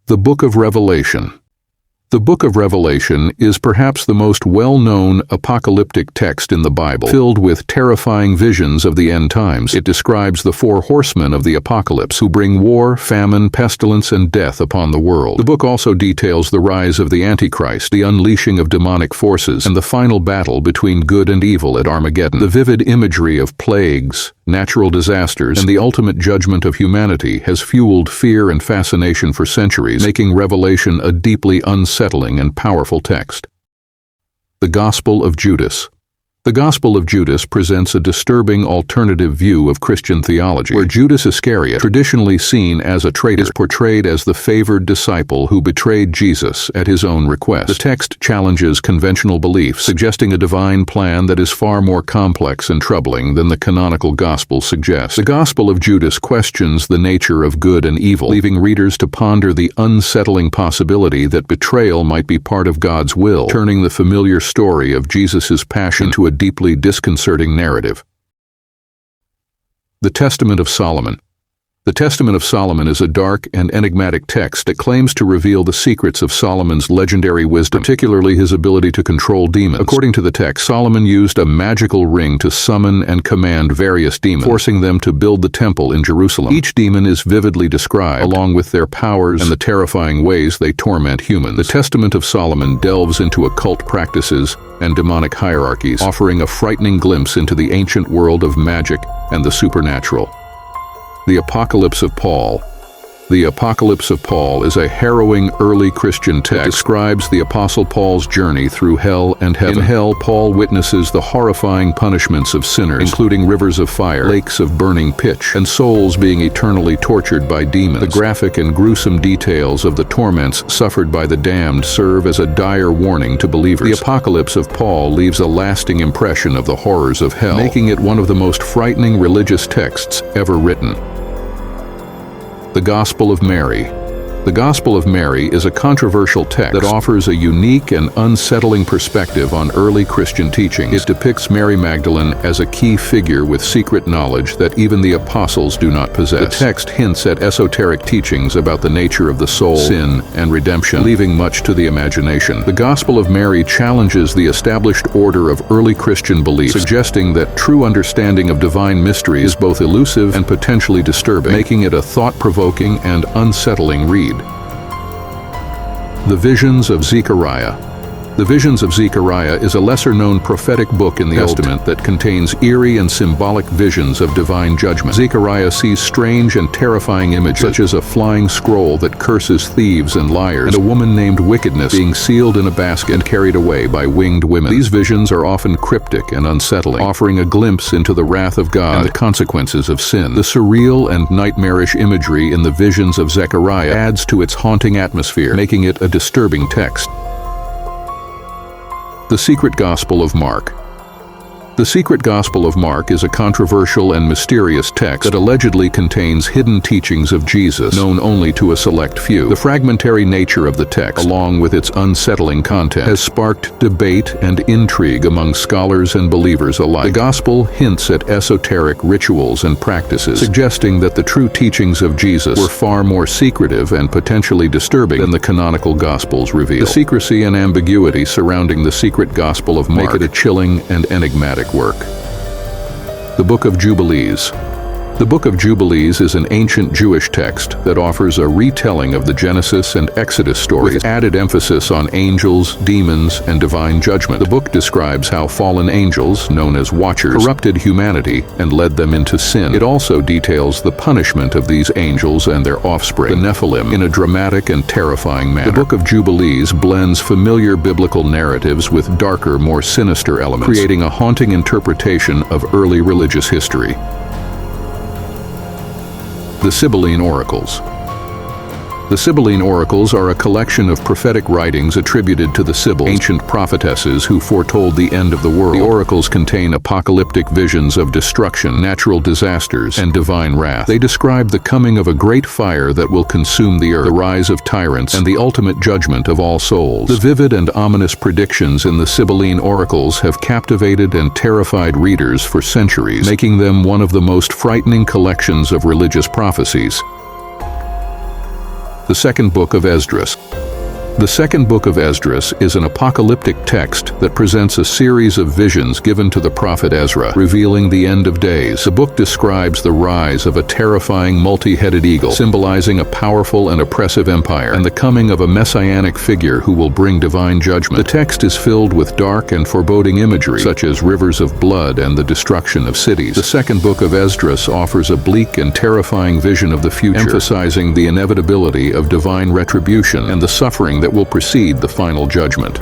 The Book of Revelation. The Book of Revelation is perhaps the most well-known apocalyptic text in the Bible, filled with terrifying visions of the end times. It describes the four horsemen of the apocalypse who bring war, famine, pestilence, and death upon the world. The book also details the rise of the Antichrist, the unleashing of demonic forces, and the final battle between good and evil at Armageddon. The vivid imagery of plagues, natural disasters, and the ultimate judgment of humanity has fueled fear and fascination for centuries, making Revelation a deeply unsettling and powerful text. The Gospel of Judas. The Gospel of Judas presents a disturbing alternative view of Christian theology, where Judas Iscariot, traditionally seen as a traitor, is portrayed as the favored disciple who betrayed Jesus at his own request. The text challenges conventional beliefs, suggesting a divine plan that is far more complex and troubling than the canonical Gospels suggest. The Gospel of Judas questions the nature of good and evil, leaving readers to ponder the unsettling possibility that betrayal might be part of God's will, turning the familiar story of Jesus' passion into a deeply disconcerting narrative. The Testament of Solomon. The Testament of Solomon is a dark and enigmatic text that claims to reveal the secrets of Solomon's legendary wisdom, particularly his ability to control demons. According to the text, Solomon used a magical ring to summon and command various demons, forcing them to build the temple in Jerusalem. Each demon is vividly described, along with their powers and the terrifying ways they torment humans. The Testament of Solomon delves into occult practices and demonic hierarchies, offering a frightening glimpse into the ancient world of magic and the supernatural. The Apocalypse of Paul. The Apocalypse of Paul is a harrowing early Christian text that describes the Apostle Paul's journey through hell and heaven. In hell, Paul witnesses the horrifying punishments of sinners, including rivers of fire, lakes of burning pitch, and souls being eternally tortured by demons. The graphic and gruesome details of the torments suffered by the damned serve as a dire warning to believers. The Apocalypse of Paul leaves a lasting impression of the horrors of hell, making it one of the most frightening religious texts ever written. The Gospel of Mary. The Gospel of Mary is a controversial text that offers a unique and unsettling perspective on early Christian teachings. It depicts Mary Magdalene as a key figure with secret knowledge that even the apostles do not possess. The text hints at esoteric teachings about the nature of the soul, sin, and redemption, leaving much to the imagination. The Gospel of Mary challenges the established order of early Christian beliefs, suggesting that true understanding of divine mystery is both elusive and potentially disturbing, making it a thought-provoking and unsettling read. The Visions of Zechariah. The Visions of Zechariah is a lesser-known prophetic book in the Old Testament that contains eerie and symbolic visions of divine judgment. Zechariah sees strange and terrifying images, such as a flying scroll that curses thieves and liars, and a woman named Wickedness being sealed in a basket and carried away by winged women. These visions are often cryptic and unsettling, offering a glimpse into the wrath of God and the consequences of sin. The surreal and nightmarish imagery in the Visions of Zechariah adds to its haunting atmosphere, making it a disturbing text. The Secret Gospel of Mark. The Secret Gospel of Mark is a controversial and mysterious text that allegedly contains hidden teachings of Jesus known only to a select few. The fragmentary nature of the text, along with its unsettling content, has sparked debate and intrigue among scholars and believers alike. The Gospel hints at esoteric rituals and practices, suggesting that the true teachings of Jesus were far more secretive and potentially disturbing than the canonical Gospels reveal. The secrecy and ambiguity surrounding the Secret Gospel of Mark make it a chilling and enigmatic work. The Book of Jubilees. The Book of Jubilees is an ancient Jewish text that offers a retelling of the Genesis and Exodus stories, with added emphasis on angels, demons, and divine judgment. The book describes how fallen angels, known as Watchers, corrupted humanity and led them into sin. It also details the punishment of these angels and their offspring, the Nephilim, in a dramatic and terrifying manner. The Book of Jubilees blends familiar biblical narratives with darker, more sinister elements, creating a haunting interpretation of early religious history. The Sibylline Oracles. The Sibylline Oracles are a collection of prophetic writings attributed to the Sibyls, ancient prophetesses who foretold the end of the world. The oracles contain apocalyptic visions of destruction, natural disasters, and divine wrath. They describe the coming of a great fire that will consume the earth, the rise of tyrants, and the ultimate judgment of all souls. The vivid and ominous predictions in the Sibylline Oracles have captivated and terrified readers for centuries, making them one of the most frightening collections of religious prophecies. The Second Book of Esdras. The Second Book of Esdras is an apocalyptic text that presents a series of visions given to the prophet Ezra, revealing the end of days. The book describes the rise of a terrifying multi-headed eagle, symbolizing a powerful and oppressive empire, and the coming of a messianic figure who will bring divine judgment. The text is filled with dark and foreboding imagery, such as rivers of blood and the destruction of cities. The Second Book of Esdras offers a bleak and terrifying vision of the future, emphasizing the inevitability of divine retribution and the suffering that will precede the final judgment.